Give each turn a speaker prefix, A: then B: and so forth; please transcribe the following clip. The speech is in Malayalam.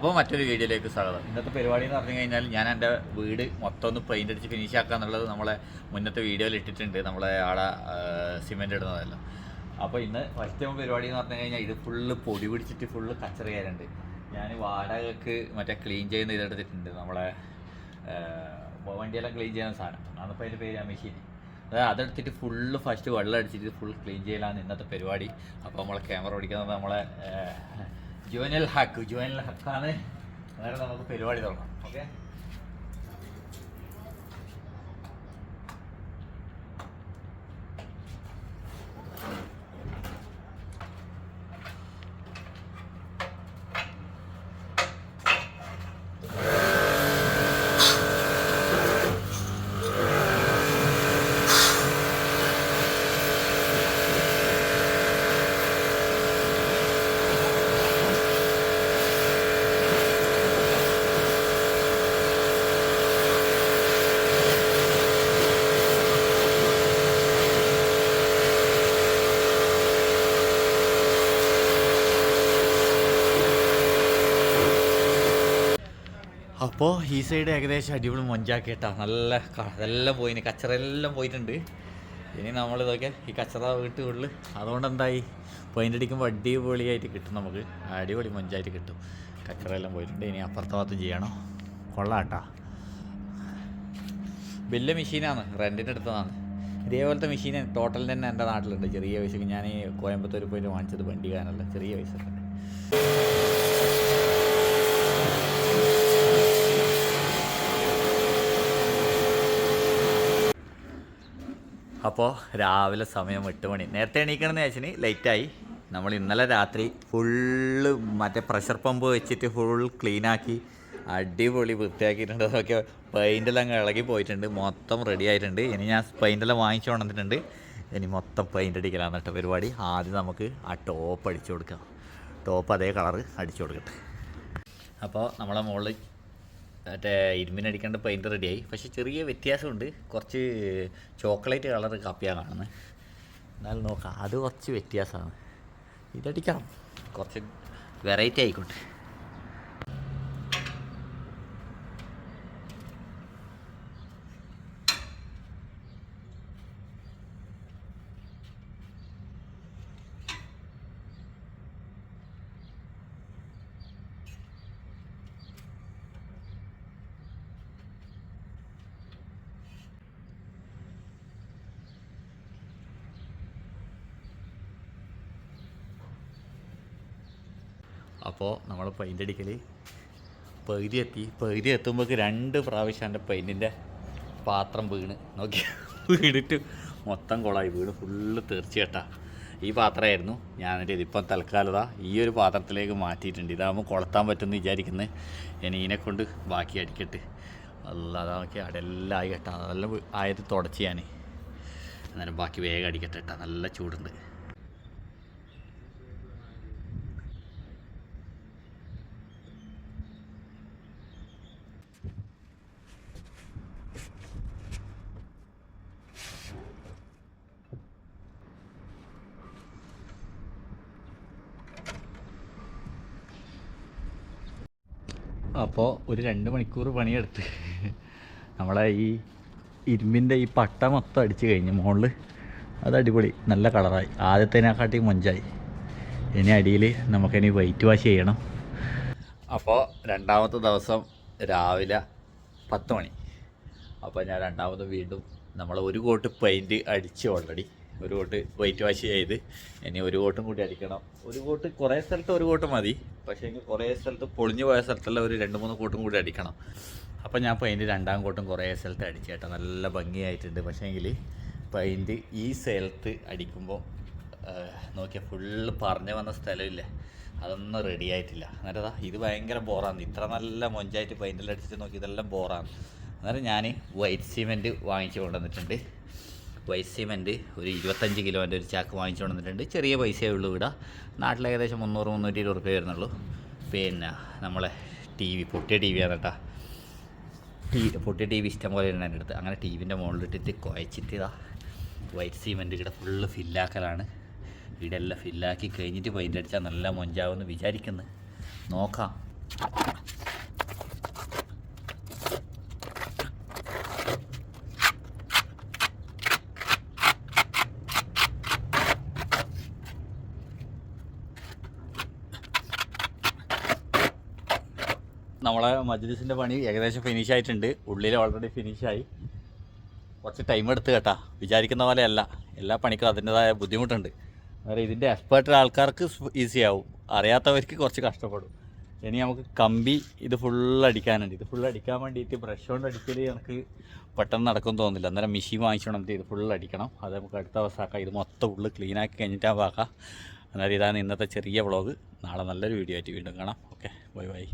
A: അപ്പോൾ മറ്റൊരു വീഡിയോയിലേക്ക് സ്വാഗതം. ഇന്നത്തെ പരിപാടി എന്ന് പറഞ്ഞു കഴിഞ്ഞാൽ ഞാൻ എൻ്റെ വീട് മൊത്തം ഒന്ന് പെയിൻ്റ് അടിച്ച് ഫിനിഷ് ആക്കുക എന്നുള്ളത് നമ്മളെ മുന്നത്തെ വീഡിയോയിൽ ഇട്ടിട്ടുണ്ട്, നമ്മളെ ആടെ സിമെൻ്റ് ഇടുന്നതല്ല. അപ്പോൾ ഇന്ന് ഫസ്റ്റ് പരിപാടി എന്ന് പറഞ്ഞു കഴിഞ്ഞാൽ ഇത് ഫുള്ള് പൊടി പിടിച്ചിട്ട് ഫുള്ള് കച്ചറ ചെയ്യാറുണ്ട്. ഞാൻ വാടകയ്ക്ക് മറ്റേ ക്ലീൻ ചെയ്യുന്ന ഇതെടുത്തിട്ടുണ്ട്, നമ്മളെ വണ്ടിയെല്ലാം ക്ലീൻ ചെയ്യുന്ന സാധനം, അന്നിപ്പോൾ അതിൻ്റെ പേര് മെഷീൻ. അതെടുത്തിട്ട് ഫുള്ള് ഫസ്റ്റ് വെള്ളം അടിച്ചിട്ട് ഫുൾ ക്ലീൻ ചെയ്യലാണ് ഇന്നത്തെ പരിപാടി. അപ്പോൾ നമ്മളെ ക്യാമറ ഓടിക്കുന്നത് നമ്മളെ ജുവനൽ ഹക്കാണ്. അങ്ങനെ നമുക്ക് പരിപാടി തുടങ്ങാം. ഓക്കെ, അപ്പോൾ ഈ സൈഡ് ഏകദേശം അടിപൊളി മൊഞ്ചാക്കി കേട്ടാ. നല്ല അതെല്ലാം പോയിന്, കച്ചറെല്ലാം പോയിട്ടുണ്ട്. ഇനി നമ്മളിതൊക്കെ ഈ കച്ചറ വീട്ടുകളിൽ അതുകൊണ്ട് എന്തായി പെയിൻ്റ് അടിക്കുമ്പോൾ അടിപൊളിയായിട്ട് കിട്ടും, നമുക്ക് അടിപൊളി മൊഞ്ചായിട്ട് കിട്ടും. കച്ചറെല്ലാം പോയിട്ടുണ്ട്. ഇനി അപ്പുറത്തെ ഭാഗത്ത് ചെയ്യണോ? കൊള്ളാട്ടാ, വലിയ മെഷീനാണ്, റെൻറ്റിന് എടുത്തതാണ്. ഇതേപോലത്തെ മെഷീൻ ടോട്ടൽ തന്നെ എൻ്റെ നാട്ടിലുണ്ട് ചെറിയ പൈസക്ക്. ഞാൻ ഈ കോയമ്പത്തൂർ പോയിട്ട് വാങ്ങിച്ചത് വണ്ടി കാണല്ല, ചെറിയ പൈസ. അപ്പോൾ രാവിലെ സമയം 8 മണി. നേരത്തെ എണീക്കണമെന്ന് വെച്ചാൽ ലേറ്റായി. നമ്മൾ ഇന്നലെ രാത്രി ഫുള്ള് മറ്റേ പ്രഷർ പമ്പ് വെച്ചിട്ട് ഫുൾ ക്ലീനാക്കി അടിപൊളി വൃത്തിയാക്കിയിട്ടുണ്ട്. അതൊക്കെ പെയിൻ്റെല്ലാം ഇളകി പോയിട്ടുണ്ട്, മൊത്തം റെഡി ആയിട്ടുണ്ട്. ഇനി ഞാൻ പെയിൻ്റെല്ലാം വാങ്ങിച്ചു കൊണ്ടിട്ടുണ്ട്. ഇനി മൊത്തം പെയിൻ്റ് അടിക്കലാണ് കേട്ടോ പരിപാടി. ആദ്യം നമുക്ക് ആ ടോപ്പ് അടിച്ചു കൊടുക്കാം. ടോപ്പ് അതേ കളറ് അടിച്ചു കൊടുക്കട്ടെ. അപ്പോൾ നമ്മളെ മുകളിൽ മറ്റേ ഇരുമ്പിനടിക്കേണ്ട പെയിൻറ്റ് റെഡിയായി. പക്ഷേ ചെറിയ വ്യത്യാസമുണ്ട്, കുറച്ച് ചോക്ലേറ്റ് കളർ കാപ്പിയാണ് കാണുന്നത്. എന്നാലും നോക്കാം, അത് കുറച്ച് വ്യത്യാസമാണ്. ഇതടിക്കാം, കുറച്ച് വെറൈറ്റി ആയിക്കോട്ടെ. അപ്പോൾ നമ്മൾ പെയിൻ്റ് അടിക്കൽ പകുതി എത്തുമ്പോൾ 2 പ്രാവശ്യം എൻ്റെ പെയിൻറ്റിൻ്റെ പാത്രം വീണ് നോക്കി, വീണിട്ട് മൊത്തം കുളമായി, വീണ് ഫുള്ള് തെറിച്ച് കേട്ടാ. ഈ പാത്രമായിരുന്നു ഞാൻ ഇതിപ്പം തൽക്കാലത ഈ ഒരു പാത്രത്തിലേക്ക് മാറ്റിയിട്ടുണ്ട്. ഇതാകുമ്പോൾ കൊളത്താൻ പറ്റുമെന്ന് വിചാരിക്കുന്നത്. ഇനി ഇതിനെക്കൊണ്ട് ബാക്കി അടിക്കട്ട്. അല്ലാതെ നോക്കി അടെല്ലാം ആയി കേട്ടാ. അതെല്ലാം ആയത് തുടച്ച് ഞാൻ അന്നേരം ബാക്കി വേഗം അടിക്കട്ടെ കേട്ടാ. നല്ല ചൂടുണ്ട്. അപ്പോൾ ഒരു 2 മണിക്കൂർ പണിയെടുത്ത് നമ്മളെ ഈ ഇരുമ്പിൻ്റെ ഈ പട്ട മൊത്തം അടിച്ച് കഴിഞ്ഞ് മുകളിൽ അത് അടിപൊളി നല്ല കളറായി, ആദ്യത്തേനെക്കാട്ടി മൊഞ്ചായി. ഇനി അടിയിൽ നമുക്കിനി വൈറ്റ് വാഷ് ചെയ്യണം. അപ്പോൾ രണ്ടാമത്തെ ദിവസം രാവിലെ 10 മണി. അപ്പോൾ ഞാൻ രണ്ടാമത് വീണ്ടും നമ്മൾ ഒരു കോട്ട് പെയിൻറ്റ് അടിച്ച് ഓൾറെഡി, ഒരു കോട്ട് വൈറ്റ് വാഷ് ചെയ്ത് ഇനി ഒരു കോട്ടും കൂടി അടിക്കണം. ഒരു കോട്ട് കുറേ സ്ഥലത്ത് ഒരു കോട്ട് മതി, പക്ഷേ എങ്കിൽ കുറേ സ്ഥലത്ത് പൊളിഞ്ഞു പോയ സ്ഥലത്തെല്ലാം ഒരു 2-3 കോട്ടും കൂടി അടിക്കണം. അപ്പോൾ ഞാൻ പെയിൻറ്റ് 2ാം കോട്ടും കുറേ സ്ഥലത്ത് അടിച്ച് കേട്ടോ, നല്ല ഭംഗിയായിട്ടുണ്ട്. പക്ഷേ എങ്കിൽ പെയിൻറ്റ് ഈ സ്ഥലത്ത് അടിക്കുമ്പോൾ നോക്കിയാൽ ഫുള്ള് പറഞ്ഞു വന്ന സ്ഥലമില്ലേ, അതൊന്നും റെഡി ആയിട്ടില്ല. അന്നേരം ഇത് ഭയങ്കര ബോറാണ്. ഇത്ര നല്ല മൊഞ്ചായിട്ട് പെയിൻറ്റെല്ലാം അടിച്ചിട്ട് നോക്കി ഇതെല്ലാം ബോറാണ്. അന്നേരം ഞാൻ വൈറ്റ് സിമെൻറ്റ് വാങ്ങിച്ചു കൊണ്ടുവന്നിട്ടുണ്ട്. വൈറ്റ് സിമെൻറ്റ് ഒരു 25 കിലോൻ്റെ ഒരു ചാക്ക് വാങ്ങിച്ചു കൊണ്ടുവന്നിട്ടുണ്ട്. ചെറിയ പൈസയേ ഉള്ളൂ ഇവിടെ നാട്ടിൽ, ഏകദേശം 300-320 രൂപ വരുന്നുള്ളൂ. പിന്നെ നമ്മളെ പൊട്ടിയ ടി വിയാണ് കേട്ടോ. പൊട്ടിയ ടി വി ഇഷ്ടം പോലെ ഉണ്ട് എൻ്റെ അടുത്ത്. അങ്ങനെ ടി വിൻ്റെ മുകളിലിട്ടിട്ട് കുഴച്ചിട്ട് ഇതാ വൈറ്റ് സിമെൻറ്റ് ഇവിടെ ഫുള്ള് ഫില്ലാക്കലാണ്. ഇവിടെ എല്ലാം ഫില്ലാക്കി കഴിഞ്ഞിട്ട് പെയിൻ്റ് അടിച്ചാൽ നല്ല മൊഞ്ചാവുമെന്ന് വിചാരിക്കുന്നു. നോക്കാം. നമ്മളെ മജ്ലിസിൻ്റെ പണി ഏകദേശം ഫിനിഷ് ആയിട്ടുണ്ട്. ഉള്ളിൽ ഓൾറെഡി ഫിനിഷായി. കുറച്ച് ടൈം എടുത്ത് കേട്ടാ, വിചാരിക്കുന്ന പോലെയല്ല. എല്ലാ പണിക്കും അതിൻ്റെതായ ബുദ്ധിമുട്ടുണ്ട്. അതായത് ഇതിൻ്റെ എക്സ്പേർട്ട് ആൾക്കാർക്ക് ഈസി ആവും, അറിയാത്തവർക്ക് കുറച്ച് കഷ്ടപ്പെടും. ഇനി നമുക്ക് കമ്പി ഇത് ഫുള്ളടിക്കാനുണ്ട്. ഇത് ഫുള്ളടിക്കാൻ വേണ്ടിയിട്ട് ബ്രഷ് കൊണ്ട് അടിക്കൽ എനിക്ക് പെട്ടെന്ന് നടക്കുമെന്ന് തോന്നുന്നില്ല. അന്നേരം മെഷീൻ വാങ്ങിച്ചോണം, ഇത് ഫുള്ളടിക്കണം. അത് നമുക്ക് അടുത്ത ദിവസമാക്കാം. ഇത് മൊത്തം ഉള്ളിൽ ക്ലീനാക്കി കഴിഞ്ഞിട്ടാ പാക്കാം. അന്നേരം ഇതാണ് ഇന്നത്തെ ചെറിയ വ്ളോഗ്. നാളെ നല്ലൊരു വീഡിയോ ആയിട്ട് വീണ്ടും കാണാം. Okay, bye bye.